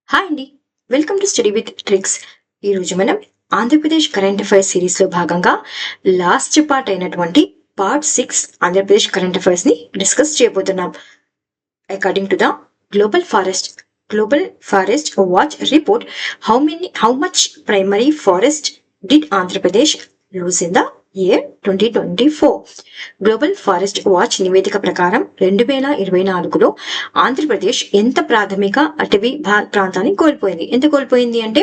Hi అండి. Welcome to study with tricks. ఈరోజు మనం ఆంధ్రప్రదేశ్ కరెంట్ అఫైర్స్ సిరీస్లో భాగంగా లాస్ట్ పార్ట్ అయినటువంటి పార్ట్ 6 ఆంధ్రప్రదేశ్ కరెంట్ అఫైర్స్ ని డిస్కస్ చేయబోతున్నాం. According to the global forest watch report, how much primary forest did Andhra Pradesh loose in the year 2024. Global forest watch నివేదిక ప్రకారం 2024లో ఆంధ్రప్రదేశ్ ఎంత ప్రాథమిక అటవీ ప్రాంతాన్ని కోల్పోయింది. ఎంత కోల్పోయింది అంటే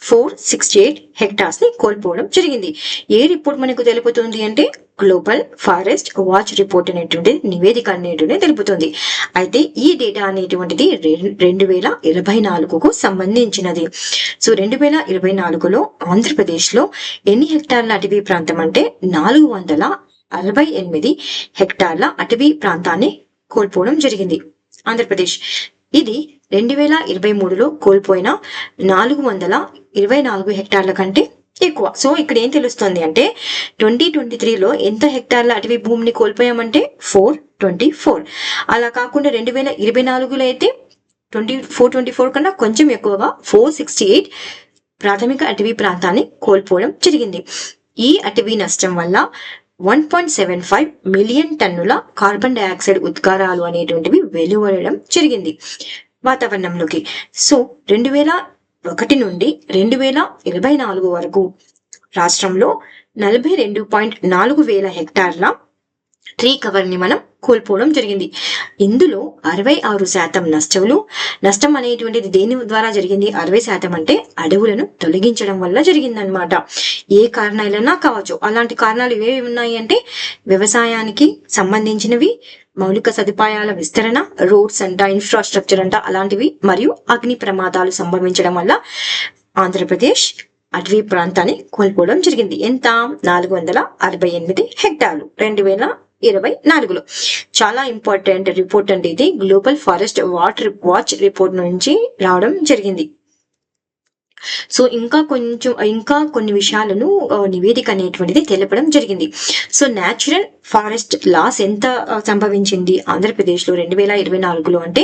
468 హెక్టార్స్ ని కోల్పోవడం జరిగింది. ఏ రిపోర్ట్ మనకు తెలుపుతుంది అంటే గ్లోబల్ ఫారెస్ట్ వాచ్ రిపోర్ట్ అనేటువంటి నివేదిక అనేటువంటి తెలుపుతుంది. అయితే ఈ డేటా అనేటువంటిది 2024కు సంబంధించినది. సో 2024లో ఆంధ్రప్రదేశ్ లో ఎన్ని హెక్టార్ల అటవీ ప్రాంతం అంటే 468 హెక్టార్ల అటవీ ప్రాంతాన్ని కోల్పోవడం జరిగింది ఆంధ్రప్రదేశ్. ఇది 2023లో కోల్పోయిన 424 హెక్టార్ల కంటే ఎక్కువ. సో ఇక్కడ ఏం తెలుస్తుంది అంటే 2023లో ఎంత హెక్టార్ల అటవీ భూమిని కోల్పోయామంటే 424. అలా కాకుండా 2024లో అయితే 424 కన్నా కొంచెం ఎక్కువగా 468 ప్రాథమిక అటవీ ప్రాంతాన్ని కోల్పోవడం జరిగింది. ఈ అటవీ నష్టం వల్ల 1.75 మిలియన్ టన్నుల కార్బన్ డైఆక్సైడ్ ఉద్గారాలు అనేటువంటివి వెలువడడం జరిగింది వాతావరణంలోకి. సో 2001 నుండి 2024 వరకు రాష్ట్రంలో 42.4 వేల హెక్టార్ల ట్రీ కవర్ ని మనం కోల్పోవడం జరిగింది. ఇందులో 66% నష్టం అనేటువంటిది దేని ద్వారా జరిగింది? 60% అంటే అడవులను తొలగించడం వల్ల జరిగిందనమాట. ఏ కారణాలైనా కావచ్చు. అలాంటి కారణాలు ఏవి ఉన్నాయి అంటే వ్యవసాయానికి సంబంధించినవి, మౌలిక సదుపాయాల విస్తరణ, రోడ్స్ అంట, ఇన్ఫ్రాస్ట్రక్చర్ అంట అలాంటివి, మరియు అగ్ని ప్రమాదాలు సంభవించడం వల్ల ఆంధ్రప్రదేశ్ అటవీ ప్రాంతాన్ని కోల్పోవడం జరిగింది. ఎంత? 468 హెక్టార్లు 2024లో. చాలా ఇంపార్టెంట్ రిపోర్ట్ అండి ఇది. గ్లోబల్ ఫారెస్ట్ వాచ్ రిపోర్ట్ నుంచి రావడం జరిగింది. సో ఇంకా కొన్ని విషయాలను నివేదిక అనేటువంటిది తెలపడం జరిగింది. సో న్యాచురల్ ఫారెస్ట్ లాస్ ఎంత సంభవించింది ఆంధ్రప్రదేశ్ లో 2024లో అంటే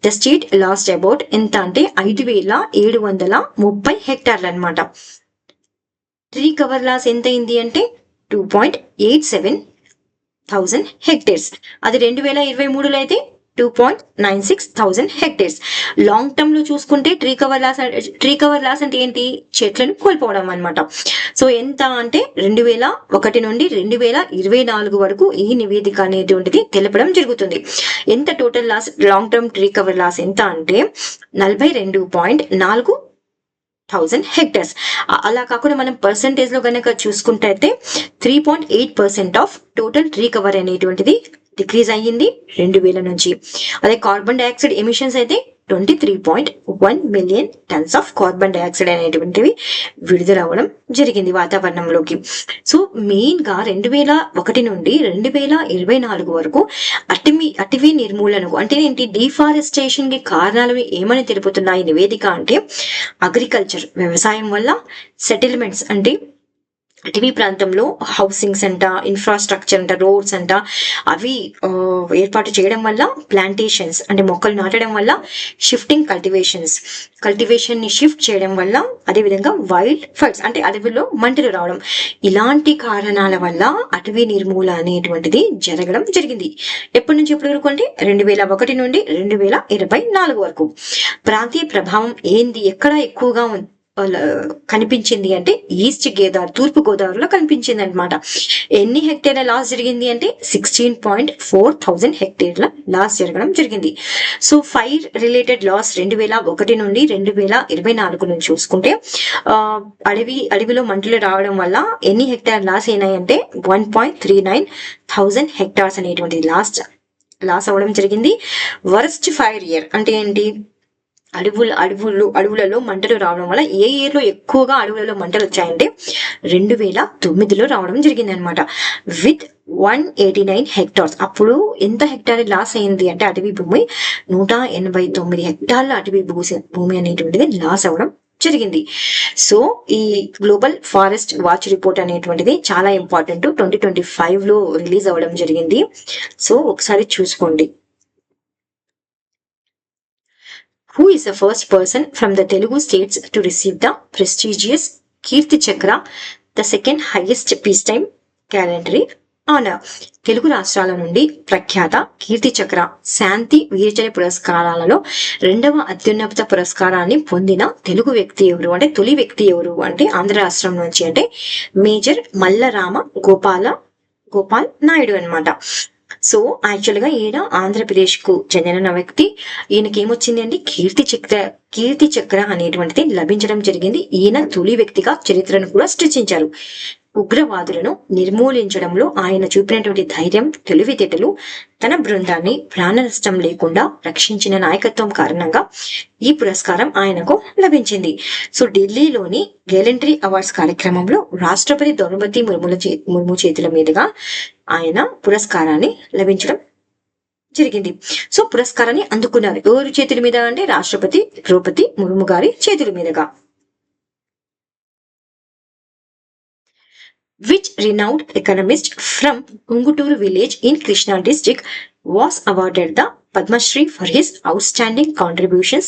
ద స్టేట్ లాస్ట్ అబౌట్ ఎంత అంటే 5730 హెక్టార్లు అనమాట. ట్రీ కవర్ లాస్ ఎంత అయింది అంటే 2.87,000 హెక్టేర్స్. అది 2023లో అయితే 2.96,000 హెక్టేర్స్. లాంగ్ టర్మ్ లో చూసుకుంటే ట్రీ కవర్ లాస్ అంటే ఏంటి? చెట్లను కోల్పోవడం అనమాట. సో ఎంత అంటే 2001 నుండి 2024 వరకు ఈ నివేదిక అనేటువంటిది తెలపడం జరుగుతుంది. ఎంత total loss, long term tree cover loss ఎంత అంటే 42.4,000 హెక్టర్స్. అలా కాకుండా మనం పర్సంటేజ్ లో కనుక చూసుకుంటే అయితే 3.8% ఆఫ్ టోటల్ ట్రీ కవర్ అనేటువంటిది డిక్రీజ్ అయ్యింది 2000 నుంచి. అదే కార్బన్ డైఆక్సైడ్ ఎమిషన్స్ అయితే 23.1 million tons of carbon dioxide అనేటువంటివి విడుదలవ్వడం జరిగింది వాతావరణంలోకి. సో మెయిన్ గా 2001 నుండి 2024 వరకు అటవీ నిర్మూలనకు అంటే ఏంటి? డిఫారెస్టేషన్ కి కారణాలు ఏమని తెలుపుతున్నాయి నివేదిక అంటే అగ్రికల్చర్, వ్యవసాయం వల్ల, సెటిల్మెంట్స్ అంటే అటవీ ప్రాంతంలో హౌసింగ్స్ అంట, ఇన్ఫ్రాస్ట్రక్చర్ అంట, రోడ్స్ అంట అవి ఏర్పాటు చేయడం వల్ల, ప్లాంటేషన్స్ అంటే మొక్కలు నాటడం వల్ల, షిఫ్టింగ్ కల్టివేషన్ ని షిఫ్ట్ చేయడం వల్ల, అదేవిధంగా వైల్డ్ ఫైర్స్ అంటే అడవిలో మంటలు రావడం, ఇలాంటి కారణాల వల్ల అటవీ నిర్మూలన అనేటువంటిది జరగడం జరిగింది. ఎప్పటి నుంచి ఎప్పటి వరకు అంటే 2001 నుండి 2024 వరకు. ప్రాంతీయ ప్రభావం ఏంది? ఎక్కడ ఎక్కువగా కనిపించింది అంటే ఈస్ట్ గోదావరి, తూర్పు గోదావరిలో కనిపించింది అనమాట. ఎన్ని హెక్టేర్ల లాస్ జరిగింది అంటే 16.4,000 హెక్టేర్ల లాస్ జరగడం జరిగింది. సో ఫైర్ రిలేటెడ్ లాస్ 2001 నుండి 2024 నుంచి చూసుకుంటే అడవిలో మంటలు రావడం వల్ల ఎన్ని హెక్టార్ లాస్ అయినాయంటే 1.39,000 హెక్టార్స్ అనేటువంటి లాస్ అవ్వడం జరిగింది. వరస్ట్ ఫైర్ ఇయర్ అంటే ఏంటి? అడవులలో మంటలు రావడం వల్ల ఏ ఇయర్ లో ఎక్కువగా అడవులలో మంటలు వచ్చాయంటే 2009లో రావడం జరిగింది అనమాట. With 189 hectares. అప్పుడు ఎంత హెక్టార్ లాస్ అయింది అంటే అటవీ భూమి 189 హెక్టార్ల అటవీ భూమి అనేటువంటిది లాస్ అవ్వడం జరిగింది. సో ఈ గ్లోబల్ ఫారెస్ట్ వాచ్ రిపోర్ట్ అనేటువంటిది చాలా ఇంపార్టెంట్. 2025లో రిలీజ్ అవ్వడం జరిగింది. సో ఒకసారి చూసుకోండి. Who is the first person from the Telugu states to receive the prestigious Kirti Chakra, the second highest peacetime gallantry honor? Telugu రాష్ట్రాల నుండి ప్రఖ్యాత కీర్తి చక్ర శాంతి వీరచర్య పురస్కారాలలో రెండవ అత్యున్నత పురస్కారాన్ని పొందిన తెలుగు వ్యక్తి ఎవరు అంటే తొలి వ్యక్తి ఎవరు అంటే ఆంధ్ర రాష్ట్రం నుంచి అంటే మేజర్ మల్లరామ గోపాల్ నాయుడు అన్నమాట. సో యాక్చువల్ గా ఈయన ఆంధ్రప్రదేశ్ కు చెందిన వ్యక్తి. ఈయనకి ఏమొచ్చింది అంటే కీర్తి చక్ర అనేటువంటిది లభించడం జరిగింది. ఈయన తొలి వ్యక్తిగా చరిత్రను కూడా సృష్టించారు. ఉగ్రవాదులను నిర్మూలించడంలో ఆయన చూపినటువంటి ధైర్యం, తెలివితేటలు, తన బృందాన్ని ప్రాణ నష్టం లేకుండా రక్షించిన నాయకత్వం కారణంగా ఈ పురస్కారం ఆయనకు లభించింది. సో ఢిల్లీలోని గేలంటరీ అవార్డ్స్ కార్యక్రమంలో రాష్ట్రపతి ద్రౌపది ముర్ము చేతుల మీదుగా ఆయన పురస్కారాన్ని లభించడం జరిగింది. సో పురస్కారాన్ని అందుకున్నారు. ఎవరి చేతుల మీద అంటే రాష్ట్రపతి ద్రౌపది ముర్ము గారి చేతుల మీదుగా. Which renowned economist from Unguturu village in Krishna district was awarded the Padma Shri for his outstanding contributions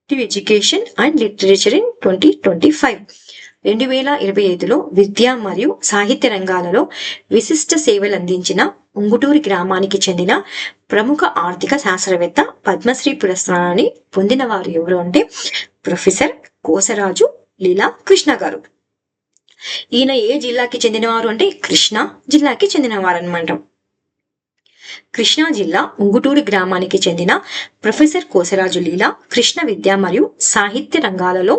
to education and literature in 2025? 2025లో విద్య మరియు సాహిత్య రంగాలలో విశిష్ట సేవలు అందించిన ఉంగుటూరు గ్రామానికి చెందిన ప్రముఖ ఆర్థిక శాస్త్రవేత్త పద్మశ్రీ పురస్కారాన్ని పొందిన వారు ఎవరు అంటే ప్రొఫెసర్ కోసరాజు లీలా కృష్ణ గారు. ఈయన ఏ జిల్లాకి చెందినవారు అంటే కృష్ణా జిల్లాకి చెందినవారు అనమాట. కృష్ణా జిల్లా ఉంగుటూరు గ్రామానికి చెందిన ప్రొఫెసర్ కోసరాజు లీలా కృష్ణ విద్య మరియు సాహిత్య రంగాలలో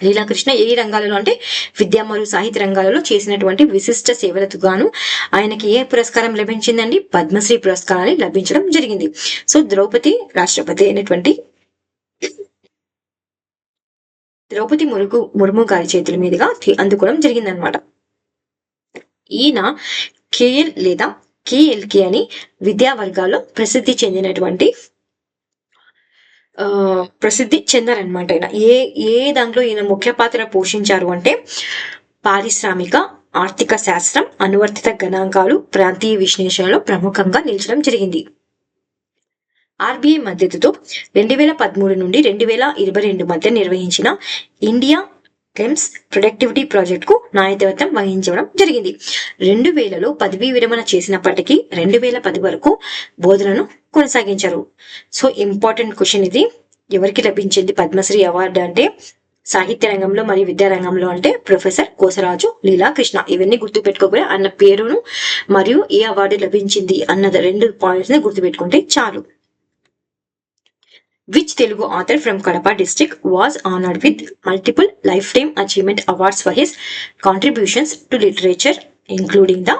లీలాకృష్ణ ఏ రంగాలలో అంటే విద్య మరియు సాహిత్య రంగాలలో చేసినటువంటి విశిష్ట సేవలకు గాను ఆయనకి ఏ పురస్కారం లభించిందండి? పద్మశ్రీ పురస్కారాన్ని లభించడం జరిగింది. సో రాష్ట్రపతి అయినటువంటి ద్రౌపది ముర్ము గారి చేతుల మీదుగా అందుకోవడం జరిగిందనమాట. ఈయన కేఎల్ లేదా కేఎల్కే అని విద్యా వర్గాల్లో ప్రసిద్ధి చెందారనమాట. ఆయన ఏ దాంట్లో ఈయన ముఖ్య పాత్ర పోషించారు అంటే పారిశ్రామిక ఆర్థిక శాస్త్రం, అనువర్తిత గణాంకాలు, ప్రాంతీయ విశ్లేషణలో ప్రముఖంగా నిలిచడం జరిగింది. ఆర్బీఐ మద్దతుతో 2013 నుండి 2022 మధ్య నిర్వహించిన ఇండియా క్లెమ్స్ ప్రొడక్టివిటీ ప్రాజెక్ట్ కు నాయకత్వం వహించడం జరిగింది. 2000లో పదవీ విరమణ చేసినప్పటికీ 2010 వరకు బోధనను కొనసాగించారు. సో ఇంపార్టెంట్ క్వశ్చన్ ఇది. ఎవరికి లభించింది పద్మశ్రీ అవార్డు అంటే సాహిత్య రంగంలో మరియు విద్యా రంగంలో అంటే ప్రొఫెసర్ కోసరాజు లీలా కృష్ణ. ఇవన్నీ గుర్తుపెట్టుకోకపోయి అన్న పేరును మరియు ఏ అవార్డు లభించింది అన్నది 2 పాయింట్స్ ని గుర్తుపెట్టుకుంటే చాలు. Which Telugu author from Kadapa district was honored with multiple lifetime achievement awards for his contributions to literature, including the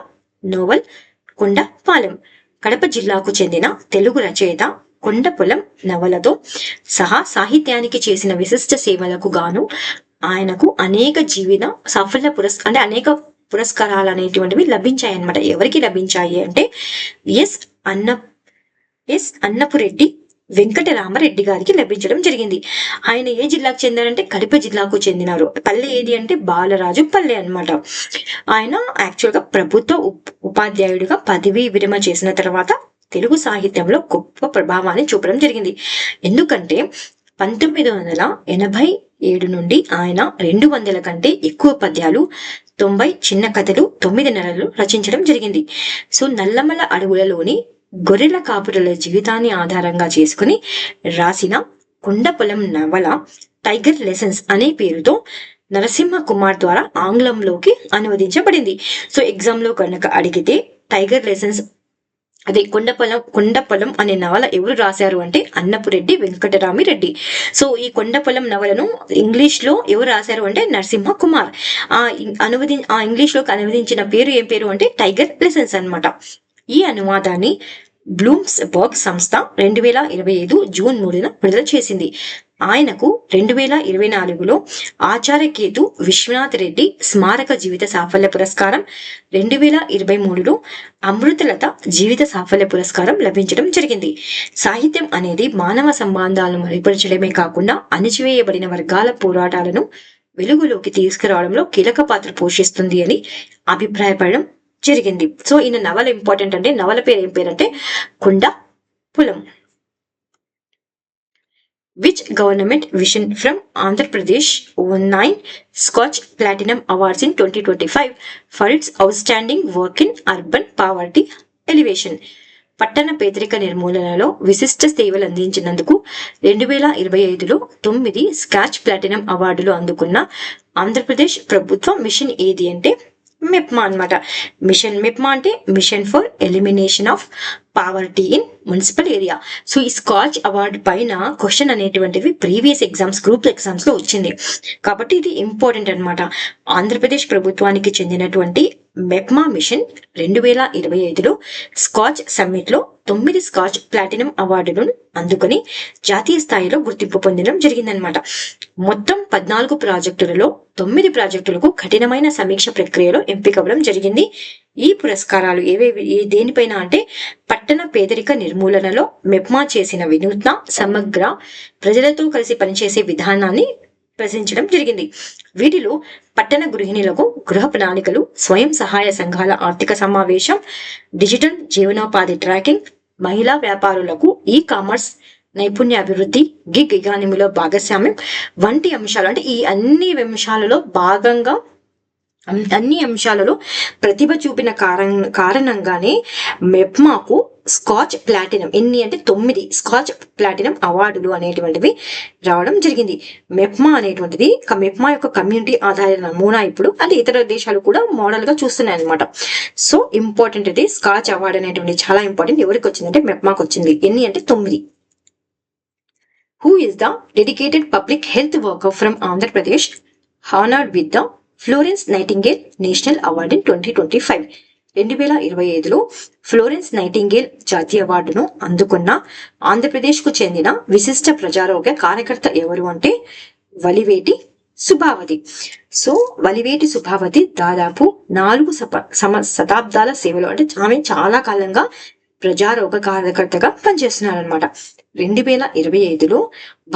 novel Kondapalem? Kadapa జిల్లాకు చెందిన తెలుగు రచయిత కొండపొలం నవలతో సహా సాహిత్యానికి చేసిన విశిష్ట సేవలకు గాను ఆయనకు అనేక జీవిత సాఫల్య అనేక పురస్కారాలు అనేటువంటివి లభించాయి అన్నమాట. ఎవరికి లభించాయి అంటే ఎస్ అన్నపురెడ్డి వెంకటరామరెడ్డి గారికి లభించడం జరిగింది. ఆయన ఏ జిల్లాకు చెందారంటే కడప జిల్లాకు చెందినారు. పల్లె ఏది అంటే బాలరాజు పల్లె అన్నమాట. ఆయన యాక్చువల్ గా ప్రభుత్వ ఉపాధ్యాయుడిగా పదవీ విరమణ చేసిన తర్వాత తెలుగు సాహిత్యంలో గొప్ప ప్రభావాన్ని చూపడం జరిగింది. ఎందుకంటే 1987 నుండి ఆయన 200 కంటే ఎక్కువ పద్యాలు, 90 చిన్న కథలు, 9 నెలలు రచించడం జరిగింది. సో నల్లమల అడవులలోని గొర్రెల కాపురుల జీవితాన్ని ఆధారంగా చేసుకుని రాసిన కొండపొలం నవల టైగర్ లెసన్స్ అనే పేరుతో నరసింహ కుమార్ ద్వారా ఆంగ్లంలోకి అనువదించబడింది. సో ఎగ్జామ్ లో కనుక అడిగితే టైగర్ లెసన్స్ అదే కొండపొలం అనే నవల ఎవరు రాశారు అంటే అన్నపురెడ్డి వెంకటరామిరెడ్డి. సో ఈ కొండపొలం నవలను ఇంగ్లీష్ లో ఎవరు రాశారు అంటే నరసింహ కుమార్. ఆ ఇంగ్లీష్ లోకి అనువదించిన పేరు ఏం పేరు అంటే టైగర్ లెసన్స్ అన్నమాట. ఈ అనువాదాన్ని బ్లూమ్స్బర్గ్ సంస్థ 2025 జూన్ 3న విడుదల చేసింది. ఆయనకు 2024లో ఆచార్యకేతు విశ్వనాథ్ రెడ్డి స్మారక జీవిత సాఫల్య పురస్కారం, 2023లో అమృతలత జీవిత సాఫల్య పురస్కారం లభించడం జరిగింది. సాహిత్యం అనేది మానవ సంబంధాలను మెరుగుపరచడమే కాకుండా అణచివేయబడిన వర్గాల పోరాటాలను వెలుగులోకి తీసుకురావడంలో కీలక పాత్ర పోషిస్తుంది అని అభిప్రాయపడడం జరిగింది. సో ఈయన నవల ఇంపార్టెంట్ అంటే నవల పేరు ఏం పేరంటే Kondapolam. Which government vision from Andhra Pradesh won 9 Scotch Platinum Awards in 2025 for its outstanding work in urban poverty elevation? పట్టణ పేదరిక నిర్మూలనలో విశిష్ట సేవలు అందించినందుకు 2025లో 9 స్కాచ్ ప్లాటినం అవార్డులు అందుకున్న ఆంధ్రప్రదేశ్ ప్రభుత్వ మిషన్ ఏది అంటే మెప్మా అన్నమాట. మెప్మా అంటే mission for elimination of poverty in municipal area. So ఈ స్కాచ్ అవార్డు పైన క్వశ్చన్ అనేటువంటివి ప్రీవియస్ ఎగ్జామ్స్, గ్రూప్ ఎగ్జామ్స్ లో వచ్చింది కాబట్టి ఇది ఇంపార్టెంట్ అన్నమాట. ఆంధ్రప్రదేశ్ ప్రభుత్వానికి చెందినటువంటి మెప్మా మిషన్ 2025లో స్కాచ్ సమ్మిట్ లో 9 స్కాచ్ ప్లాటినం అవార్డులను అందుకొని జాతీయ స్థాయిలో గుర్తింపు పొందడం జరిగిందనమాట. మొత్తం 14 ప్రాజెక్టులలో 9 ప్రాజెక్టులకు కఠినమైన సమీక్ష ప్రక్రియలో ఎంపికవ్వడం జరిగింది. ఈ పురస్కారాలు దేనిపైన అంటే పట్టణ పేదరిక నిర్మూలనలో మెప్మా చేసిన వినూత్న, సమగ్ర, ప్రజలతో కలిసి పనిచేసే విధానాన్ని ప్రశ్నించడం జరిగింది. వీటిలో పట్టణ గృహిణులకు గృహ ప్రణాళికలు, స్వయం సహాయ సంఘాల ఆర్థిక సమావేశం, డిజిటల్ జీవనోపాధి ట్రాకింగ్, మహిళా వ్యాపారులకు ఈ కామర్స్ నైపుణ్యాభివృద్ధి, గిగ్ ఎకానమీలో భాగస్వామ్యం వంటి అంశాలు, అంటే ఈ అన్ని అంశాలలో భాగంగా అన్ని అంశాలలో ప్రతిభ చూపిన కారణంగానే మెప్మాకు స్కాచ్ ప్లాటినం ఎన్ని అంటే 9 స్కాచ్ ప్లాటినం అవార్డులు అనేటువంటివి రావడం జరిగింది. మెప్మా అనేటువంటిది మెప్మా యొక్క కమ్యూనిటీ ఆధారిత నమూనా ఇప్పుడు అది ఇతర దేశాలు కూడా మోడల్ గా చూస్తున్నాయి అనమాట. సో ఇంపార్టెంట్ ఇది స్కాచ్ అవార్డు అనేటువంటి చాలా ఇంపార్టెంట్. ఎవరికి వచ్చిందంటే మెప్మాకు వచ్చింది. ఎన్ని అంటే 9. Who is the dedicated public health worker from Andhra Pradesh honored with the Florence Nightingale national award in 2025? 2025లో ఫ్లోరెన్స్ నైటింగేల్ జాతీయ అవార్డును అందుకున్న ఆంధ్రప్రదేశ్ కు చెందిన విశిష్ట ప్రజారోగ్య కార్యకర్త ఎవరు అంటే వలివేటి సుభావతి. సో వలివేటి సుభావతి దాదాపు 4 శతాబ్దాల సేవలు, అంటే ఆమె చాలా కాలంగా ప్రజారోగ్య కార్యకర్తగా పనిచేస్తున్నారనమాట. 2025లో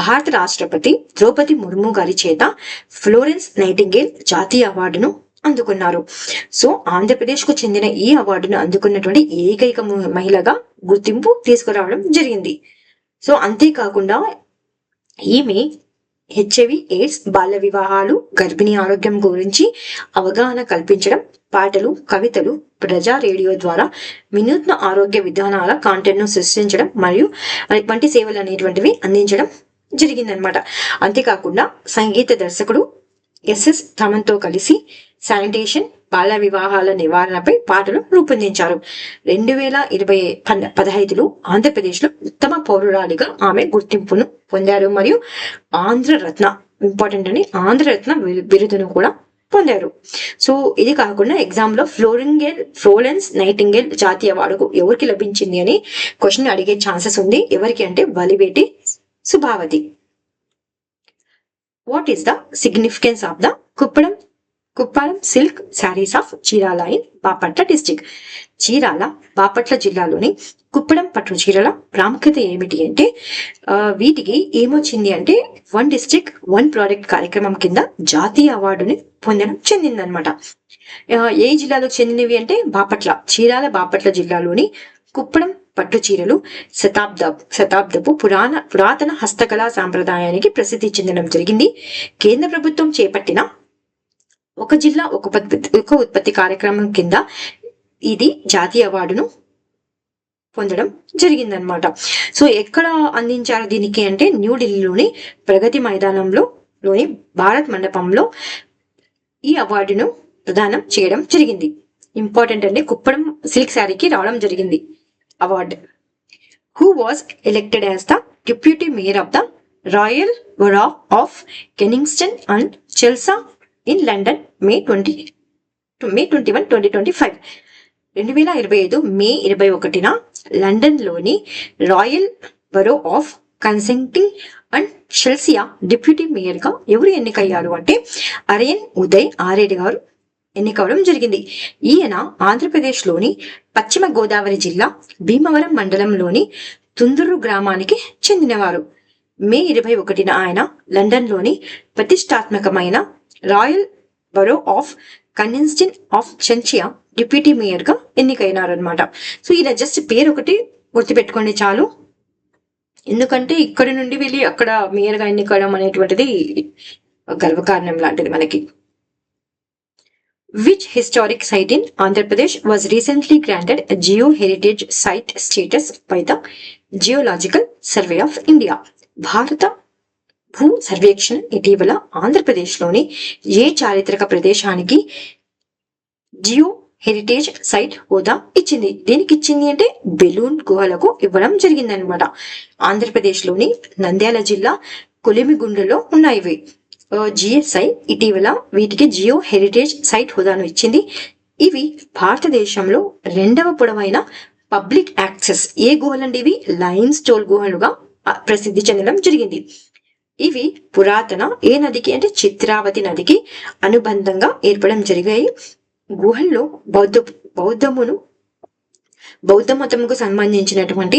భారత రాష్ట్రపతి ద్రౌపది ముర్ము గారి చేత ఫ్లోరెన్స్ నైటింగేల్ జాతీయ అవార్డును అందుకున్నారు. సో ఆంధ్రప్రదేశ్ కు చెందిన ఈ అవార్డును అందుకున్నటువంటి ఏకైక మహిళగా గుర్తింపు తీసుకురావడం జరిగింది. సో అంతేకాకుండా ఈమె హెచ్ఐవి ఎయిడ్స్, బాల్య వివాహాలు, గర్భిణీ ఆరోగ్యం గురించి అవగాహన కల్పించడం, పాటలు, కవితలు, ప్రజా రేడియో ద్వారా వినూత్న ఆరోగ్య విధానాల కాంటెంట్ ను సృష్టించడం మరియు వంటి సేవలు అనేటువంటివి అందించడం జరిగిందనమాట. అంతేకాకుండా సంగీత దర్శకుడు ఎస్ఎస్ థమన్తో కలిసి శానిటేషన్, బాల వివాహాల నివారణపై పాటలు రూపొందించారు. 2015లో ఆంధ్రప్రదేశ్ లో ఉత్తమ పౌరురాలిగా ఆమె గుర్తింపును పొందారు మరియు ఆంధ్రరత్న, ఇంపార్టెంట్ అని ఆంధ్రరత్న బిరుదును కూడా పొందారు. సో ఇది కాకుండా ఎగ్జామ్ లో ఫ్లోరెన్స్ నైటింగేల్ జాతీయ అవార్డు ఎవరికి లభించింది అని క్వశ్చన్ అడిగే ఛాన్సెస్ ఉంది. ఎవరికి అంటే Valiveti Subhavathi. What is the significance of the Kuppadam silk saris of Chirala in Bapatla district? Chirala, Bapatla జిల్లాలోని కుప్పడం పట్టు చీరల ప్రాముఖ్యత ఏమిటి అంటే వీటికి ఏమొచ్చింది అంటే 1 డిస్ట్రిక్ట్ 1 ప్రోడక్ట్ కార్యక్రమం కింద జాతీయ అవార్డుని పొందడం చెందిందనమాట. ఏ జిల్లాలోకి చెందినవి అంటే బాపట్ల, చీరాల బాపట్ల జిల్లాలోని కుప్పడం పట్టు చీరలు శతాబ్దపు పురాతన హస్తకళా సాంప్రదాయానికి ప్రసిద్ధి చెందడం జరిగింది. కేంద్ర ప్రభుత్వం చేపట్టిన ఒక జిల్లా ఒక ఉత్పత్తి కార్యక్రమం కింద ఇది జాతీయ అవార్డును పొందడం జరిగిందనమాట. సో ఎక్కడ అందించారు దీనికి అంటే న్యూఢిల్లీలోని ప్రగతి మైదానంలోని భారత్ మండపంలో ఈ అవార్డును ప్రదానం చేయడం జరిగింది. ఇంపార్టెంట్ అంటే కుప్పడం సిల్క్ శారీకి రావడం జరిగింది award. Who was elected as the deputy mayor of the royal borough of Kensington and Chelsea in London May 21, 2025? 2025 May 21న లండన్ లోని royal borough of Kensington and Chelsea deputy mayor గా ఎవరు ఎన్నికయ్యారు అంటే అరయన్ ఉదయ్ ఆరేడ్ గారు ఎన్నికవడం జరిగింది. ఈయన ఆంధ్రప్రదేశ్ లోని పశ్చిమ గోదావరి జిల్లా భీమవరం మండలంలోని తుందూరు గ్రామానికి చెందినవారు. మే 21న ఆయన లండన్ లోని ప్రతిష్టాత్మకమైన royal borough of Kensington of Chelsea deputy mayor గా ఎన్నికైనారు అనమాట. సో ఈయన జస్ట్ పేరు ఒకటి గుర్తుపెట్టుకోండి చాలు. ఎందుకంటే ఇక్కడి నుండి వెళ్ళి అక్కడ మేయర్గా ఎన్నికడం అనేటువంటిది గర్వకారణం లాంటిది మనకి. Which historic site in Andhra Pradesh was recently granted a Geo-Heritage Site status by the Geological Survey of India? భారత భూ సర్వేక్షణ ఇటీవల ఆంధ్రప్రదేశ్లోని ఏ చారిత్రక ప్రదేశానికి జియో హెరిటేజ్ సైట్ హోదా ఇచ్చింది? దేనికి ఇచ్చింది అంటే బెలూన్ గుహలకు ఇవ్వడం జరిగిందనమాట. ఆంధ్రప్రదేశ్లోని నంద్యాల జిల్లా కొలిమిగుండ్లలో ఉన్నాయి ఇవి. జిఎస్ఐ ఇటీవల వీటికి జియో హెరిటేజ్ సైట్ హోదాను ఇచ్చింది. ఇవి భారతదేశంలో రెండవ పొడవైన పబ్లిక్ యాక్సెస్ ఏ గుహలండి? ఇవి లైమ్ స్టోన్ గుహలుగా ప్రసిద్ధి చెందడం జరిగింది. ఇవి పురాతన ఏ నదికి అంటే చిత్రావతి నదికి అనుబంధంగా ఏర్పడడం జరిగాయి. గుహల్లో బౌద్ధ మతముకు సంబంధించినటువంటి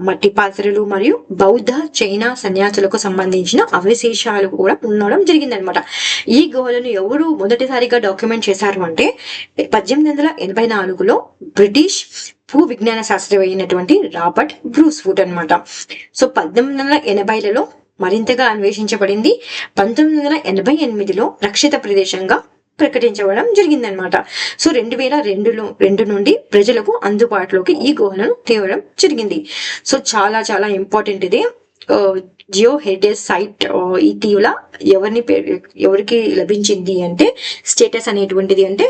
మట్టి పాత్రలు మరియు బౌద్ధ చైనా సన్యాసులకు సంబంధించిన అవశేషాలు కూడా ఉండడం జరిగిందనమాట. ఈ గుహలను ఎవరు మొదటిసారిగా డాక్యుమెంట్ చేశారు అంటే 1884లో బ్రిటిష్ భూ విజ్ఞాన శాస్త్రవేత్త అయినటువంటి రాబర్ట్ బ్రూస్వుడ్ అనమాట. సో 1880లలో మరింతగా అన్వేషించబడింది. 1988లో రక్షిత ప్రదేశంగా ప్రకటించబడడం జరిగిందనమాట. సో 2002 నుండి ప్రజలకు అందుబాటులోకి ఈ గుహలను తేవడం జరిగింది. సో చాలా చాలా ఇంపార్టెంట్ ఇది. జియో హెరిటేజ్ సైట్ ఇటీవల ఎవరికి లభించింది అంటే స్టేటస్ అనేటువంటిది అంటే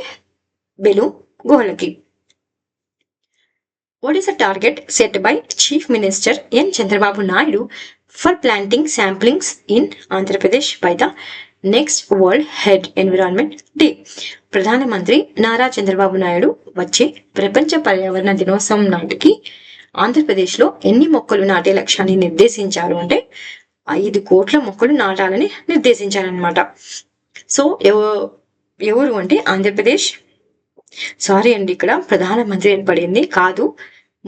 balloon గుహలకి. What is the target set by Chief Minister N. Chandrababu Naidu for planting samplings in Andhra Pradesh by the next World Head Environment Day? ప్రధానమంత్రి నారా చంద్రబాబు నాయుడు వచ్చే ప్రపంచ పర్యావరణ దినోత్సవం నాటికి ఆంధ్రప్రదేశ్లో ఎన్ని మొక్కలు నాటే లక్ష్యాన్ని నిర్దేశించారు అంటే 5 కోట్ల మొక్కలు నాటాలని నిర్దేశించారనమాట. సో ఎవరు అంటే ఆంధ్రప్రదేశ్ సారీ అండి, ఇక్కడ ప్రధానమంత్రి అని పడింది, కాదు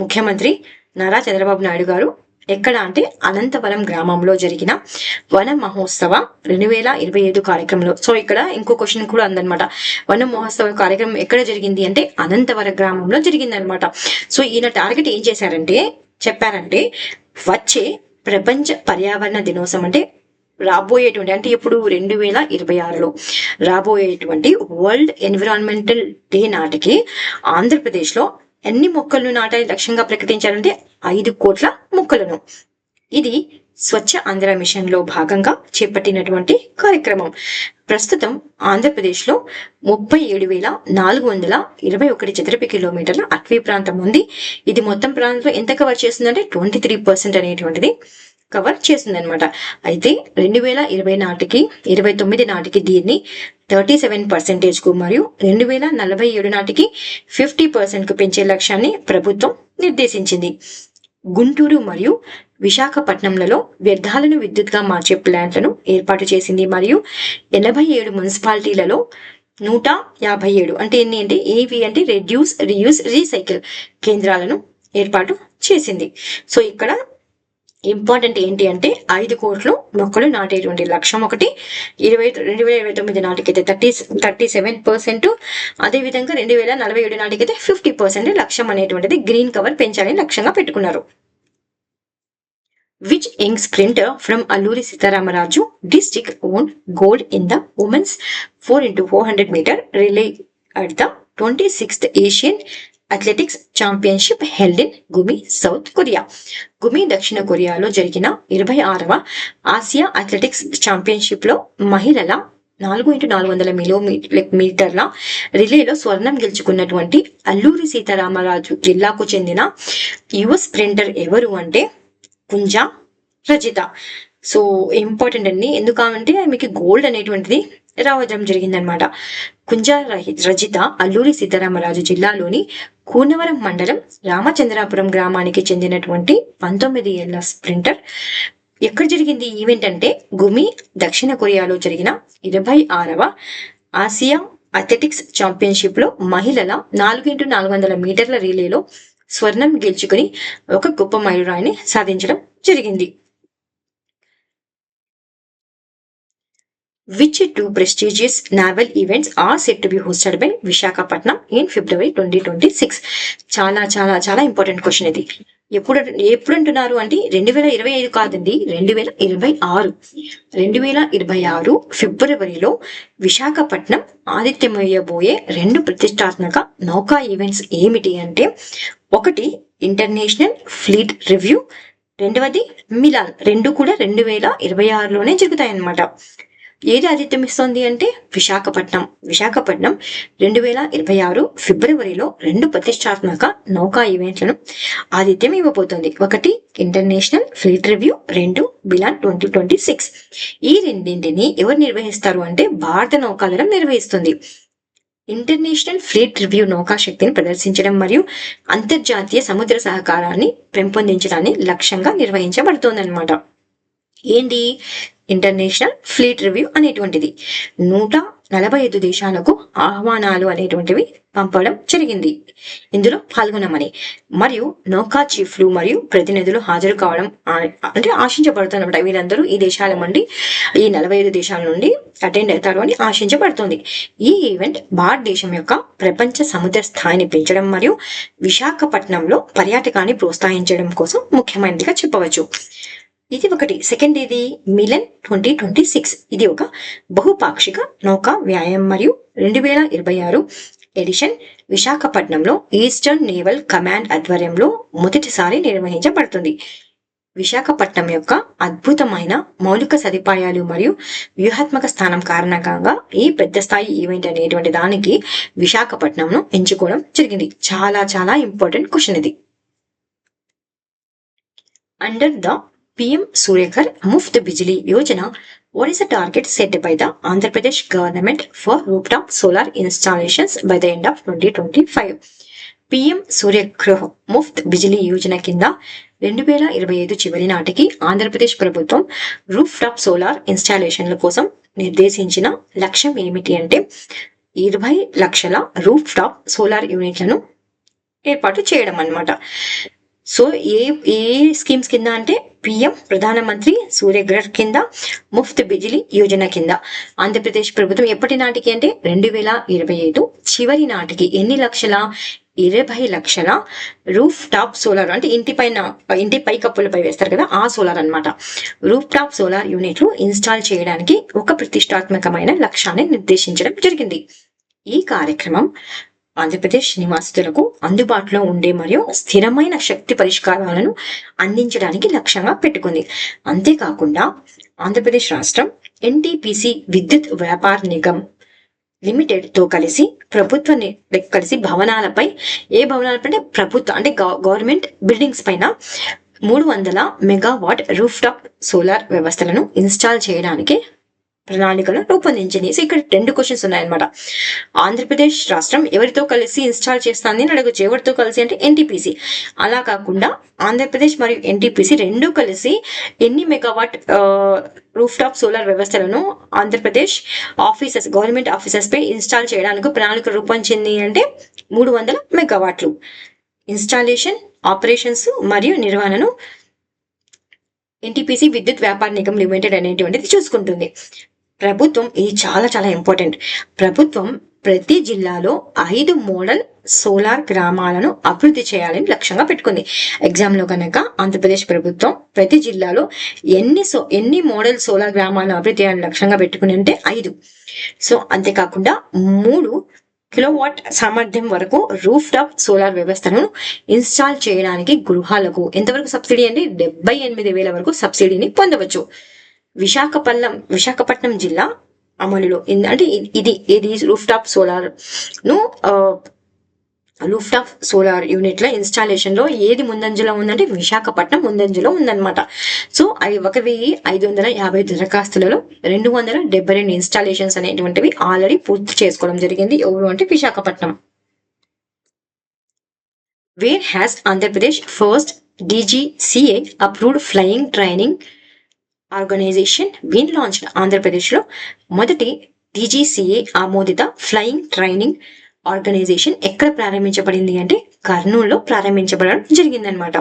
ముఖ్యమంత్రి నారా చంద్రబాబు నాయుడు గారు. ఎక్కడ అంటే అనంతవరం గ్రామంలో జరిగిన వన మహోత్సవ 2025 కార్యక్రమంలో. సో ఇక్కడ ఇంకో క్వశ్చన్ కూడా అందనమాట. వన మహోత్సవ కార్యక్రమం ఎక్కడ జరిగింది అంటే అనంతవరం గ్రామంలో జరిగింది అనమాట. సో ఈయన టార్గెట్ ఏం చేశారంటే చెప్పారంటే వచ్చే ప్రపంచ పర్యావరణ దినోత్సవం అంటే రాబోయేటువంటి అంటే ఇప్పుడు 2026లో రాబోయేటువంటి వరల్డ్ ఎన్విరాన్మెంటల్ డే నాటికి ఆంధ్రప్రదేశ్లో ఎన్ని మొక్కలను నాటే లక్ష్యంగా ప్రకటించారంటే 5 కోట్ల మొక్కలను. ఇది స్వచ్ఛ ఆంధ్ర మిషన్ లో భాగంగా చేపట్టినటువంటి కార్యక్రమం. ప్రస్తుతం ఆంధ్రప్రదేశ్లో 37,421 చదరపు కిలోమీటర్ల అటవీ ప్రాంతం ఉంది. ఇది మొత్తం ప్రాంతంలో ఎంత కవర్ చేస్తుందంటే 23% అనేటువంటిది కవర్ చేస్తుంది అనమాట. అయితే 2029 నాటికి దీన్ని 37% కు మరియు 2047 నాటికి 50% కు పెంచే లక్ష్యాన్ని ప్రభుత్వం నిర్దేశించింది. గుంటూరు మరియు విశాఖపట్నంలలో వ్యర్థాలను విద్యుత్గా మార్చే ప్లాంట్లను ఏర్పాటు చేసింది మరియు 87 మున్సిపాలిటీలలో 157 అంటే ఎన్ని అంటే ఏవి అంటే రెడ్యూస్ రీయూస్ రీసైకిల్ కేంద్రాలను ఏర్పాటు చేసింది. సో ఇక్కడ ఇంపార్టెంట్ ఏంటి అంటే 5 కోట్లు మొక్కలు నాటేటువంటి లక్ష్యం ఒకటి, 2029 నాటికైతే 37%, అదేవిధంగా 2047 నాటికైతే 50% లక్ష్యం అనేటువంటిది గ్రీన్ కవర్ పెంచాలని లక్ష్యంగా పెట్టుకున్నారు. Which young sprinter from Alluri Sitaramarazu district won gold in the women's 4x400 meter relay at the 26th Asian athletics championship held in Gumi South Korea. Gumi దక్షిణ కొరియాలో జరిగిన 26వ ఆసియా అథ్లెటిక్స్ ఛాంపియన్షిప్ లో మహిళల 4x400 మీటర్ల రిలేలో స్వర్ణం గెలుచుకున్నటువంటి అల్లూరి సీతారామరాజు జిల్లాకు చెందిన యువ స్ప్రింటర్ ఎవరు అంటే కుంజా రజిత. సో ఇంపార్టెంట్ అండి, ఎందుకంటే మీకు గోల్డ్ అనేటువంటిది రావడం జరిగిందనమాట. కుంజా రజిత అల్లూరి సీతారామరాజు జిల్లాలోని కూనవరం మండలం రామచంద్రాపురం గ్రామానికి చెందినటువంటి 19 ఏళ్ల స్ప్రింటర్. ఎక్కడ జరిగింది ఈవెంట్ అంటే గుమి దక్షిణ కొరియాలో జరిగిన 26వ ఆసియా అథ్లెటిక్స్ ఛాంపియన్షిప్ లో మహిళల 4x400 మీటర్ల రిలేలో స్వర్ణం గెలుచుకుని ఒక గొప్ప మైలురాయిని సాధించడం జరిగింది. Which 2 prestigious naval events are set to be hosted by Visakhapatnam in February 2026? చాలా చాలా చాలా ఇంపార్టెంట్ క్వశ్చన్ ఇది. ఎప్పుడు అంటున్నారు అంటే 2025 కాదండి, 2026. 2026 ఫిబ్రవరిలో విశాఖపట్నం ఆతిథ్యమయ్యబోయే 2 ప్రతిష్టాత్మక నౌకా ఈవెంట్స్ ఏమిటి అంటే, ఒకటి ఇంటర్నేషనల్ ఫ్లీట్ రివ్యూ, రెండవది మిలాన్. రెండు కూడా 2026లోనే జరుగుతాయన్నమాట. ఏది ఆతిథ్యం ఇస్తోంది అంటే విశాఖపట్నం. 2026 ఫిబ్రవరిలో 2 ప్రతిష్టాత్మక నౌకా ఈవెంట్లను ఆతిథ్యం ఇవ్వబోతోంది. ఒకటి ఇంటర్నేషనల్ ఫ్లీట్ రివ్యూ, 2 మిలాన్ 2026. ఈ రెండింటిని ఎవరు నిర్వహిస్తారు అంటే భారత నౌకాదళం నిర్వహిస్తుంది. ఇంటర్నేషనల్ ఫ్లీట్ రివ్యూ నౌకాశక్తిని ప్రదర్శించడం మరియు అంతర్జాతీయ సముద్ర సహకారాన్ని పెంపొందించడాన్ని లక్ష్యంగా నిర్వహించబడుతోందన్నమాట. ఏంటి ఇంటర్నేషనల్ ఫ్లీట్ రివ్యూ అనేటువంటిది? 145 దేశాలకు ఆహ్వానాలు అనేటువంటివి పంపడం జరిగింది ఇందులో పాల్గొనమని. మరియు నౌకా చీఫ్లు మరియు ప్రతినిధులు హాజరు కావడం అంటే ఆశించబడుతున్నమాట. వీళ్ళందరూ ఈ దేశాల నుండి, ఈ 45 దేశాల నుండి అటెండ్ అవుతారు అని ఆశించబడుతుంది. ఈ ఈవెంట్ భారతదేశం యొక్క ప్రపంచ సముద్ర స్థాయిని పెంచడం మరియు విశాఖపట్నంలో పర్యాటకాన్ని ప్రోత్సహించడం కోసం ముఖ్యమైనదిగా చెప్పవచ్చు. ఇది ఒకటి. సెకండ్ ఇది మిలన్ 2026. ఇది ఒక బహుపాక్షిక నౌకా వ్యాయామం మరియు 2026 ఎడిషన్ విశాఖపట్నంలో ఈస్టర్న్ నేవల్ కమాండ్ ఆధ్వర్యంలో మొదటిసారి నిర్వహించబడుతుంది. విశాఖపట్నం యొక్క అద్భుతమైన మౌలిక సదుపాయాలు మరియు వ్యూహాత్మక స్థానం కారణంగా ఈ పెద్ద స్థాయి ఈవెంట్ అనేటువంటి దానికి విశాఖపట్నంను ఎంచుకోవడం జరిగింది. చాలా చాలా ఇంపార్టెంట్ క్వశ్చన్ ఇది. Under the PM Suryaghar Muft Bijli Yojana, what is the target set by the Andhra Pradesh government for rooftop solar installations by the end of 2025? PM Suryaghar Muft Bijli Yojana కింద 2025 చివరి నాటికి ఆంధ్రప్రదేశ్ ప్రభుత్వం roof top solar ఇన్స్టాలేషన్ల కోసం నిర్దేశించిన లక్ష్యం ఏమిటి అంటే 20 లక్షల రూఫ్ టాప్ సోలార్ యూనిట్లను ఏర్పాటు చేయడం అన్నమాట. సో ఏ స్కీమ్స్ కింద అంటే పిఎం ప్రధానమంత్రి సూర్యఘర్ కింద, ముఫ్త్ బిజిలీ యోజన కింద ఆంధ్రప్రదేశ్ ప్రభుత్వం ఎప్పటి నాటికి అంటే 2025 చివరి నాటికి ఎన్ని లక్షల? 20 లక్షల రూఫ్ టాప్ సోలార్, అంటే ఇంటి పై కప్పులపై వేస్తారు కదా ఆ సోలార్ అన్నమాట. రూఫ్ టాప్ సోలార్ యూనిట్లు ఇన్స్టాల్ చేయడానికి ఒక ప్రతిష్టాత్మకమైన లక్ష్యాన్ని నిర్దేశించడం జరిగింది. ఈ కార్యక్రమం ఆంధ్రప్రదేశ్ నివాసితులకు అందుబాటులో ఉండే మరియు స్థిరమైన శక్తి పరిష్కారాలను అందించడానికి లక్ష్యంగా పెట్టుకుంది. అంతేకాకుండా ఆంధ్రప్రదేశ్ రాష్ట్రం NTPC విద్యుత్ వ్యాపార నిగమ్ లిమిటెడ్ తో కలిసి భవనాలపై, ఏ భవనాలపై అంటే ప్రభుత్వ అంటే గవర్నమెంట్ బిల్డింగ్స్ పైన 300 మెగావాట్ రూఫ్ టాప్ సోలార్ వ్యవస్థలను ఇన్స్టాల్ చేయడానికి ప్రణాళికను రూపొందించింది. సో ఇక్కడ 2 క్వశ్చన్స్ ఉన్నాయన్నమాట. ఆంధ్రప్రదేశ్ రాష్ట్రం ఎవరితో కలిసి ఇన్స్టాల్ చేస్తుంది అని అడగచ్చు. ఎవరితో కలిసి అంటే NTPC. అలా కాకుండా ఆంధ్రప్రదేశ్ మరియు NTPC రెండు కలిసి ఎన్ని మెగావాట్ రూఫ్ టాప్ సోలార్ వ్యవస్థలను ఆంధ్రప్రదేశ్ గవర్నమెంట్ ఆఫీసెస్ పై ఇన్స్టాల్ చేయడానికి ప్రణాళిక రూపొందించింది అంటే 300 మెగావాట్లు. ఇన్స్టాలేషన్, ఆపరేషన్స్ మరియు నిర్వహణను NTPC విద్యుత్ వ్యాపార నిగమ్ లిమిటెడ్ అనేటువంటిది చూసుకుంటుంది. ప్రభుత్వం, ఇది చాలా చాలా ఇంపార్టెంట్, ప్రభుత్వం ప్రతి జిల్లాలో 5 మోడల్ సోలార్ గ్రామాలను అభివృద్ధి చేయాలని లక్ష్యంగా పెట్టుకుంది. ఎగ్జామ్ లో కనుక ఆంధ్రప్రదేశ్ ప్రభుత్వం ప్రతి జిల్లాలో ఎన్ని మోడల్ సోలార్ గ్రామాలను అభివృద్ధి చేయాలని లక్ష్యంగా పెట్టుకుని అంటే 5. సో అంతేకాకుండా 3 కిలోవాట్ సామర్థ్యం వరకు రూఫ్ టాప్ సోలార్ వ్యవస్థను ఇన్స్టాల్ చేయడానికి గృహాలకు ఎంతవరకు సబ్సిడీ అంటే 78,000 వరకు సబ్సిడీని పొందవచ్చు. విశాఖపట్నం జిల్లా అమలులో అంటే ఇది రూఫ్ టాప్ సోలార్ యూనిట్ల ఇన్స్టాలేషన్ లో ఏది ముందంజలో ఉందంటే విశాఖపట్నం ముందంజలో ఉందన్నమాట. సో 1,550 దరఖాస్తులలో 272 ఇన్స్టాలేషన్స్ అనేటువంటివి ఆల్రెడీ పూర్తి చేసుకోవడం జరిగింది. ఎవరు అంటే Visakhapatnam. Where has Andhra Pradesh first DGCA approved flying training organisation been launched? Andhra Pradesh లో మొదటి DGCA ఆమోదిత ఫ్లయింగ్ ట్రైనింగ్ ఆర్గనైజేషన్ ఎక్కడ ప్రారంభించబడింది అంటే కర్నూలులో ప్రారంభించబడడం జరిగిందనమాట.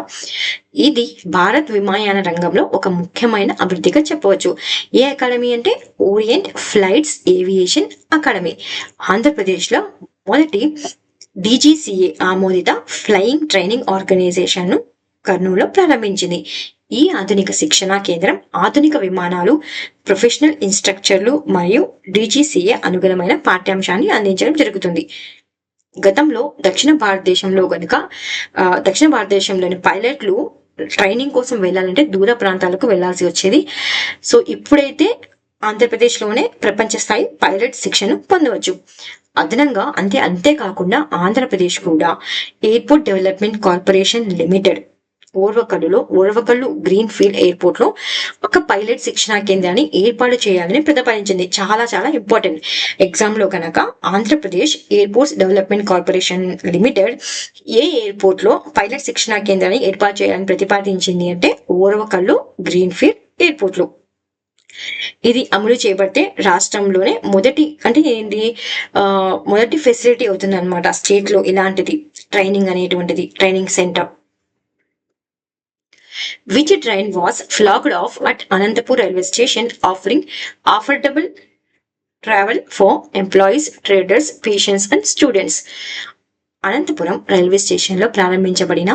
ఇది భారత్ విమానయాన రంగంలో ఒక ముఖ్యమైన అభివృద్ధిగా చెప్పవచ్చు. ఏ అకాడమీ అంటే orient flights aviation academy. Andhra Pradesh లో మొదటి DGCA ఆమోదిత ఫ్లయింగ్ ట్రైనింగ్ ఆర్గనైజేషన్ ను కర్నూలులో ప్రారంభించింది. ఈ ఆధునిక శిక్షణా కేంద్రం ఆధునిక విమానాలు, ప్రొఫెషనల్ ఇన్స్ట్రక్టర్లు మరియు DGCA అనుగుణమైన పాఠ్యాంశాన్ని అందించడం జరుగుతుంది. గతంలో దక్షిణ భారతదేశంలోని పైలట్లు ట్రైనింగ్ కోసం వెళ్ళాలంటే దూర ప్రాంతాలకు వెళ్లాల్సి వచ్చేది. సో ఇప్పుడైతే ఆంధ్రప్రదేశ్లోనే ప్రపంచ స్థాయి పైలట్ శిక్షణ పొందవచ్చు. అదనంగా అంతేకాకుండా ఆంధ్రప్రదేశ్ కూడా airport development corporation limited Orvakallu green field airport లో ఒక పైలట్ శిక్షణా కేంద్రాన్ని ఏర్పాటు చేయాలని ప్రతిపాదించింది. చాలా చాలా ఇంపార్టెంట్. ఎగ్జామ్ లో కనుక Andhra Pradesh airports development corporation limited ఏ ఎయిర్పోర్ట్ లో పైలట్ శిక్షణా కేంద్రాన్ని ఏర్పాటు చేయాలని ప్రతిపాదించింది అంటే ఓర్వకల్లు గ్రీన్ ఫీల్డ్ ఎయిర్పోర్ట్ లో. ఇది అమలు చేయబడితే రాష్ట్రంలోనే మొదటి ఫెసిలిటీ అవుతుంది అనమాట స్టేట్ లో ఇలాంటిది training centre. Which train was flagged off at Anantapur railway station, offering affordable travel for employees, traders, patients and students? Anantapuram railway station లో ప్రారంభించబడిన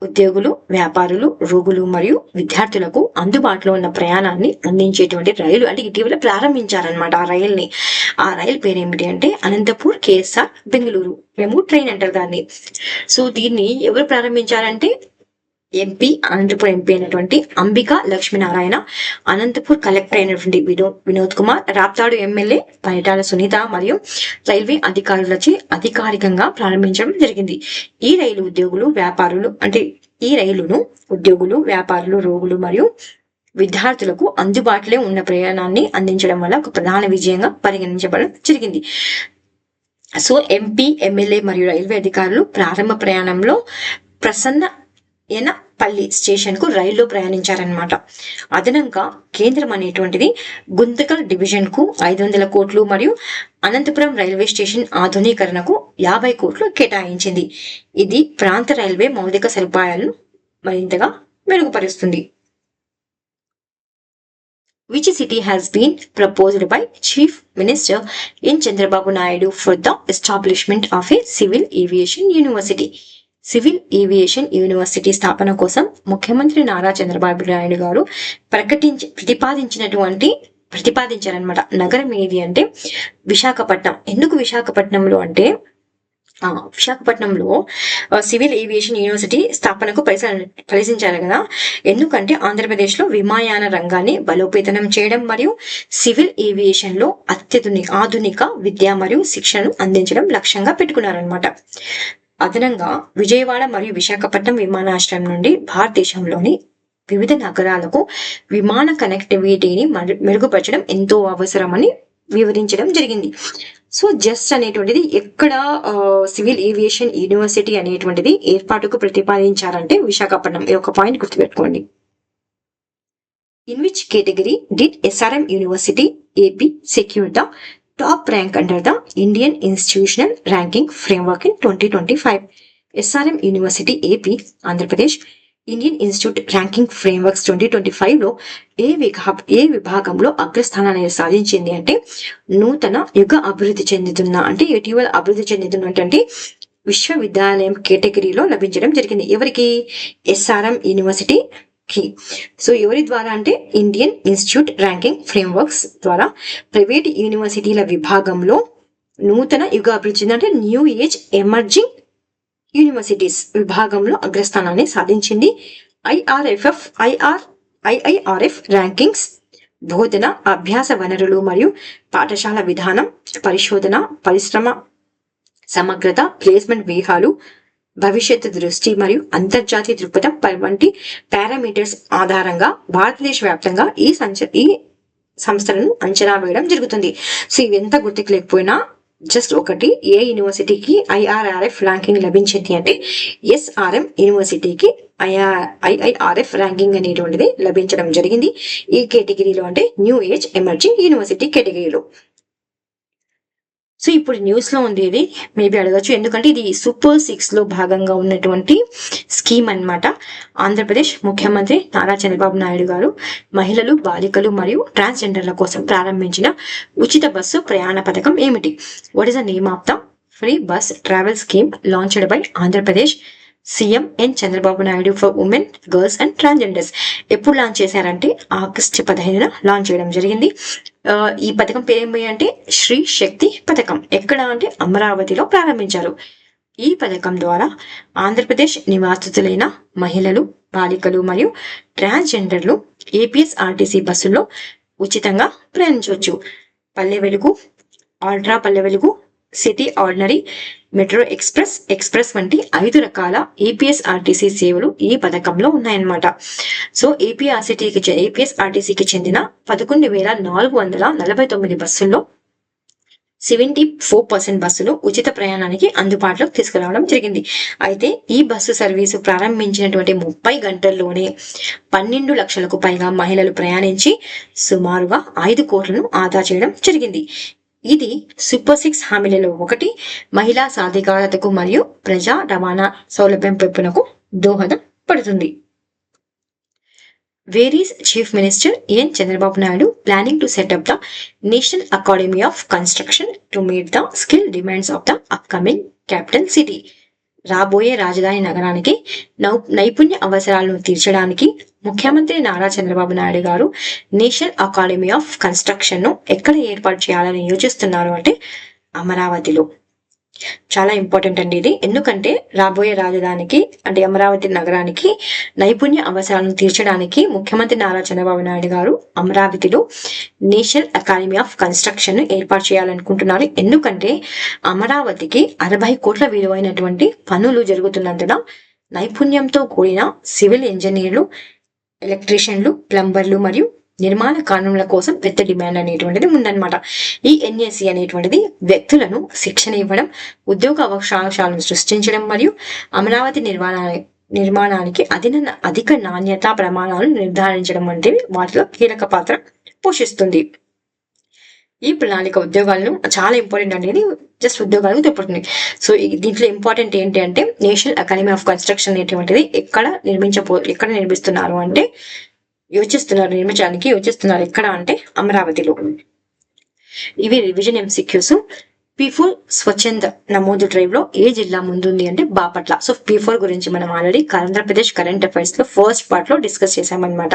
ఉద్యోగులు, వ్యాపారులు, రోగులు మరియు విద్యార్థులకు అందుబాటులో ఉన్న ప్రయాణాన్ని అందించేటువంటి రైలు అంటే ఇటీవల ప్రారంభించారనమాట ఆ రైలు పేరు ఏమిటి అంటే అనంతపూర్ KSR బెంగళూరు మెము ట్రైన్ అంటారు దాన్ని. సో దీన్ని ఎవరు ప్రారంభించారంటే అనంతపూర్ ఎంపీ అయినటువంటి అంబికా లక్ష్మీనారాయణ, అనంతపూర్ కలెక్టర్ అయినటువంటి వినోద్ కుమార్, రాప్తాడు ఎమ్మెల్యే పరిటాల సునీత మరియు రైల్వే అధికారులచే అధికారికంగా ప్రారంభించడం జరిగింది. ఈ రైలును ఉద్యోగులు, వ్యాపారులు, రోగులు మరియు విద్యార్థులకు అందుబాటులో ఉన్న ప్రయాణాన్ని అందించడం వల్ల ఒక ప్రధాన విజయంగా పరిగణించబడడం జరిగింది. సో ఎంపీ, ఎమ్మెల్యే మరియు రైల్వే అధికారులు ప్రారంభ ప్రయాణంలో పల్లి స్టేషన్ కు రైల్లో ప్రయాణించారనమాట. అదనంగా కేంద్రం అనేటువంటిది గుంతకల్ డివిజన్ కు 500 కోట్లు మరియు అనంతపురం రైల్వే స్టేషన్ ఆధునీకరణకు 50 కోట్లు కేటాయించింది. ఇది ప్రాంత రైల్వే మౌలిక సదుపాయాలను మరింతగా మెరుగుపరుస్తుంది. Which city has been proposed by Chief Minister in Chandrababu Naidu for the establishment of a civil aviation university? Civil aviation university స్థాపన కోసం ముఖ్యమంత్రి నారా చంద్రబాబు నాయుడు గారు ప్రతిపాదించారనమాట. నగరం ఏది అంటే విశాఖపట్నం. ఎందుకు విశాఖపట్నంలో అంటే విశాఖపట్నంలో సివిల్ ఏవియేషన్ యూనివర్సిటీ స్థాపనకు పరిశీలించారు కదా. ఎందుకంటే ఆంధ్రప్రదేశ్ లో విమానయాన రంగాన్ని బలోపేతం చేయడం మరియు సివిల్ ఏవియేషన్ లో ఆధునిక విద్య మరియు శిక్షణను అందించడం లక్ష్యంగా పెట్టుకున్నారనమాట. అదనంగా విజయవాడ మరియు విశాఖపట్నం విమానాశ్రయం నుండి భారతదేశంలోని వివిధ నగరాలకు విమాన కనెక్టివిటీని మెరుగుపరచడం ఎంతో అవసరమని వివరించడం జరిగింది. సో జస్ట్ అనేటువంటిది ఎక్కడ సివిల్ ఏవియేషన్ యూనివర్సిటీ అనేటువంటిది ఏర్పాటుకు ప్రతిపాదించారంటే విశాఖపట్నం. ఈ ఒక పాయింట్ గుర్తుపెట్టుకోండి. In which category did SRM university AP secure the top rank under the Indian Institutional Ranking Framework in 2025. SRM University AP Andhra Pradesh Indian institute ranking frameworks 2025 లో ఏ విభాగంలో అగ్రస్థానాన్ని సాధించింది అంటే నూతన యుగ అభివృద్ధి చెందుతున్నటువంటి విశ్వవిద్యాలయం కేటగిరీలో లభించడం జరిగింది. ఎవరికి? SRM యూనివర్సిటీ కి. సో ఎవరి ద్వారా అంటే ఇండియన్ ఇన్స్టిట్యూట్ ర్యాంకింగ్ ఫ్రేమ్వర్క్స్ ద్వారా ప్రైవేట్ యూనివర్సిటీల విభాగంలో నూతన యుగ అభివృద్ధి అంటే న్యూ ఏజ్ ఎమర్జింగ్ యూనివర్సిటీస్ విభాగంలో అగ్రస్థానాన్ని సాధించింది. IIRF ర్యాంకింగ్స్ బోధన, అభ్యాస వనరులు మరియు పాఠశాల విధానం, పరిశోధన, పరిశ్రమ సమగ్రత, ప్లేస్మెంట్ వ్యూహాలు, భవిష్యత్తు దృష్టి మరియు అంతర్జాతీయ దృక్పథం వంటి పారామీటర్స్ ఆధారంగా భారతదేశ వ్యాప్తంగా ఈ సంస్థలను అంచనా వేయడం జరుగుతుంది. సో ఇవి ఎంత గుర్తుకు లేకపోయినా జస్ట్ ఒకటి, ఏ యూనివర్సిటీకి IIRF ర్యాంకింగ్ లభించింది అంటే SRM యూనివర్సిటీకి IIRF ర్యాంకింగ్ అనేటువంటిది లభించడం జరిగింది. ఈ కేటగిరీలో అంటే న్యూ ఏజ్ ఎమర్జింగ్ యూనివర్సిటీ కేటగిరీలో. సో ఇప్పుడు న్యూస్ లో ఉంది, ఇది మేబీ అడగచ్చు ఎందుకంటే ఇది Super 6 లో భాగంగా ఉన్నటువంటి స్కీమ్ అన్నమాట. ఆంధ్రప్రదేశ్ ముఖ్యమంత్రి నారా చంద్రబాబు నాయుడు గారు మహిళలు, బాలికలు మరియు ట్రాన్స్జెండర్ల కోసం ప్రారంభించిన ఉచిత బస్సు ప్రయాణ పథకం ఏమిటి? What is the name of the free bus travel scheme launched by Andhra Pradesh CM N Chandrababu Naidu for women, girls and transgenders. ఎప్పుడు లాంచ్ చేశారంటే ఆగస్టు 15న లాంచ్ చేయడం జరిగింది. ఈ పథకం పేరేమి అంటే శ్రీ శక్తి పథకం. ఎక్కడ అంటే అమరావతిలో ప్రారంభించారు. ఈ పథకం ద్వారా ఆంధ్రప్రదేశ్ నివాసితులైన మహిళలు, బాలికలు మరియు ట్రాన్స్జెండర్లు ఏపీఎస్ఆర్టీసీ బస్సుల్లో ఉచితంగా ప్రయాణించవచ్చు. Palle Velugu, ultra Palle Velugu, city ordinary, metro express వంటి 5 రకాల ఏపీఎస్ఆర్టీసీ సేవలు ఈ పథకంలో ఉన్నాయన్నమాట. సో ఏపీఎస్ఆర్టీసీకి చెందిన 11,449 బస్సుల్లో 74% బస్సులు ఉచిత ప్రయాణానికి అందుబాటులోకి తీసుకురావడం జరిగింది. అయితే ఈ బస్సు సర్వీసు ప్రారంభించినటువంటి 30 గంటల్లోనే 12 లక్షలకు పైగా మహిళలు ప్రయాణించి సుమారుగా 5 కోట్లను ఆదా చేయడం జరిగింది. ఇది సూపర్ 6 హామీలలో ఒకటి. మహిళా సాధికారతకు మరియు ప్రజా రవాణా సౌలభ్యం పెంపునకు దోహదం పడుతుంది. Where is Chief Minister N. Chandrababu Naidu planning to set up the National Academy of Construction to meet the skill demands of the upcoming capital city? రాబోయే రాజధాని నగరానికి నైపుణ్య అవసరాలను తీర్చడానికి ముఖ్యమంత్రి నారా చంద్రబాబు నాయుడు గారు నేషనల్ అకాడమీ ఆఫ్ కన్స్ట్రక్షన్ ను ఎక్కడ ఏర్పాటు చేయాలని యోచిస్తున్నారు అంటే అమరావతిలో. చాలా ఇంపార్టెంట్ అండి ఇది. ఎందుకంటే రాబోయే రాజధానికి అంటే అమరావతి నగరానికి నైపుణ్య అవసరాలను తీర్చడానికి ముఖ్యమంత్రి నారా చంద్రబాబు నాయుడు గారు అమరావతిలో నేషనల్ అకాడమీ ఆఫ్ కన్స్ట్రక్షన్ ను ఏర్పాటు చేయాలనుకుంటున్నారు. ఎందుకంటే అమరావతికి 60 కోట్ల విలువైనటువంటి పనులు జరుగుతున్నందున నైపుణ్యంతో కూడిన సివిల్ ఇంజనీర్లు, ఎలక్ట్రీషియన్లు, ప్లంబర్లు మరియు నిర్మాణ కార్మికుల కోసం పెద్ద డిమాండ్ అనేటువంటిది ఉందన్నమాట. ఈ ఎన్ఏసి అనేటువంటిది వ్యక్తులను శిక్షణ ఇవ్వడం, ఉద్యోగ అవకాశాలను సృష్టించడం మరియు అమరావతి నిర్మాణానికి అధిక నాణ్యతా ప్రమాణాలను నిర్ధారించడం వంటివి వాటిలో కీలక పాత్ర పోషిస్తుంది. ఈ ప్రణాళిక ఉద్యోగాలను చాలా ఇంపార్టెంట్ అనేది జస్ట్ ఉద్యోగాలకు తెప్పుతుంది. సో దీంట్లో ఇంపార్టెంట్ ఏంటి అంటే నేషనల్ అకాడమీ ఆఫ్ కన్స్ట్రక్షన్ అనేటువంటిది ఎక్కడ నిర్మిస్తున్నారు అంటే యోచిస్తున్నారు ఎక్కడ అంటే అమరావతిలో. ఇవి రివిజన్ ఎంసీక్యూస్. P4 స్వచ్ఛంద నమోదు డ్రైవ్ లో ఏ జిల్లా ముందుంది అంటే బాపట్ల. సో P4 గురించి మనం ఆల్రెడీ ఆంధ్రప్రదేశ్ కరెంట్ అఫైర్స్ లో ఫస్ట్ పార్ట్ లో డిస్కస్ చేసామన్నమాట.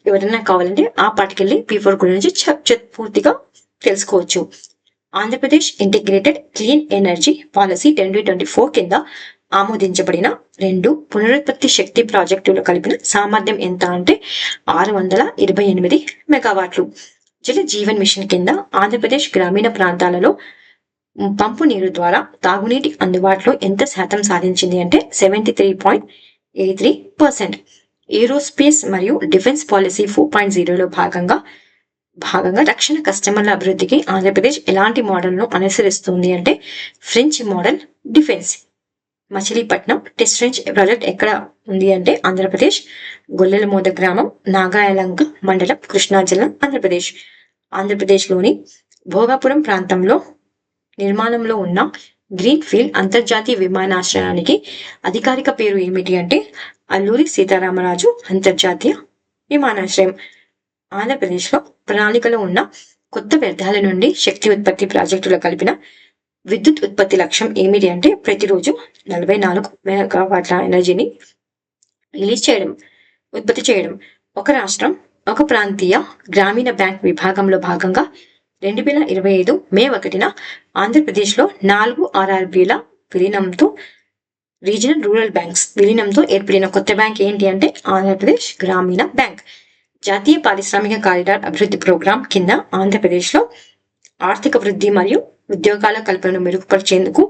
ఎవరైనా కావాలంటే ఆ పార్ట్కి వెళ్ళి P4 గురించి పూర్తిగా తెలుసుకోవచ్చు. Andhra Pradesh integrated clean energy policy 2024 కింద ఆమోదించబడిన 2 పునరుత్పత్తి శక్తి ప్రాజెక్టులు కలిపిన సామర్థ్యం ఎంత అంటే 628 మెగావాట్లు. జల జీవన్ మిషన్ కింద ఆంధ్రప్రదేశ్ గ్రామీణ ప్రాంతాలలో పంపు నీరు ద్వారా తాగునీటి అందుబాటులో ఎంత శాతం సాధించింది అంటే 73.83%. ఏరోస్పేస్ మరియు డిఫెన్స్ పాలసీ 4.0లో భాగంగా రక్షణ కస్టమర్ల అభివృద్ధికి ఆంధ్రప్రదేశ్ ఎలాంటి మోడల్ను అనుసరిస్తుంది అంటే French model defence. Machilipatnam test range project ఎక్కడ ఉంది అంటే ఆంధ్రప్రదేశ్ గొల్లెలమోద గ్రామం, నాగాయలంక మండలం, కృష్ణా జిల్లా, ఆంధ్రప్రదేశ్లోని భోగాపురం ప్రాంతంలో నిర్మాణంలో ఉన్న గ్రీన్ ఫీల్డ్ అంతర్జాతీయ విమానాశ్రయానికి అధికారిక పేరు ఏమిటి అంటే అల్లూరి సీతారామరాజు అంతర్జాతీయ విమానాశ్రయం. ఆంధ్రప్రదేశ్లో ప్రణాళికలో ఉన్న కొత్త వ్యర్థాల నుండి శక్తి ఉత్పత్తి ప్రాజెక్టులు కలిపిన విద్యుత్ ఉత్పత్తి లక్ష్యం ఏమిటి అంటే ప్రతిరోజు 44 మెగావాట్ల ఎనర్జీని ఉత్పత్తి చేయడం. ఒక రాష్ట్రం ఒక ప్రాంతీయ గ్రామీణ బ్యాంక్ విభాగంలో భాగంగా 2025 మే 1న ఆంధ్రప్రదేశ్లో 4 RRBల విలీనంతో రీజనల్ రూరల్ బ్యాంక్స్ విలీనంతో ఏర్పడిన కొత్త బ్యాంక్ ఏంటి అంటే ఆంధ్రప్రదేశ్ గ్రామీణ బ్యాంక్. జాతీయ పారిశ్రామిక కారిడార్ అభివృద్ధి ప్రోగ్రాం కింద ఆంధ్రప్రదేశ్లో ఆర్థిక వృద్ధి మరియు ఉద్యోగాల కల్పనను మెరుగుపరిచేందుకు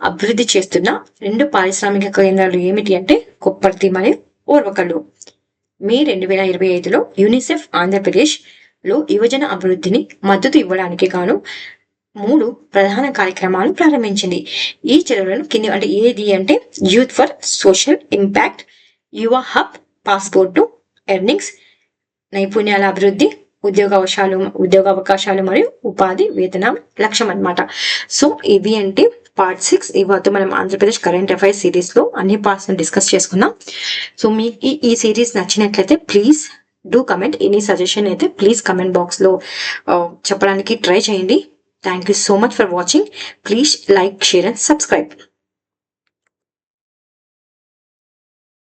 అభివృద్ధి చేస్తున్న 2 పారిశ్రామిక కేంద్రాలు ఏమిటి అంటే కొప్పర్తి మరియు ఓర్వకల్లు. మే 2025లో యూనిసెఫ్ ఆంధ్రప్రదేశ్ లో యువజన అభివృద్ధిని మద్దతు ఇవ్వడానికి గాను 3 ప్రధాన కార్యక్రమాలు ప్రారంభించింది. ఈ చర్యలను కింది అంటే ఏది అంటే యూత్ ఫర్ సోషల్ ఇంపాక్ట్, యువ హబ్, పాస్పోర్ట్ టు ఎర్నింగ్స్, నైపుణ్యాల అభివృద్ధి, ఉద్యోగ అవకాశాలు మరియు ఉపాధి వేతనం లక్ష్యం అన్నమాట. సో ఇవి అంటే పార్ట్ 6. ఇవాళ మనం ఆంధ్రప్రదేశ్ కరెంట్ అఫైర్స్ సిరీస్ లో అన్ని పార్ట్స్ డిస్కస్ చేసుకున్నాం. సో మీకు ఈ సిరీస్ నచ్చినట్లయితే please do comment. Any suggestion అయితే ప్లీజ్ కమెంట్ బాక్స్ లో చెప్పడానికి ట్రై చేయండి. Thank you so much for watching. Please like, share and subscribe.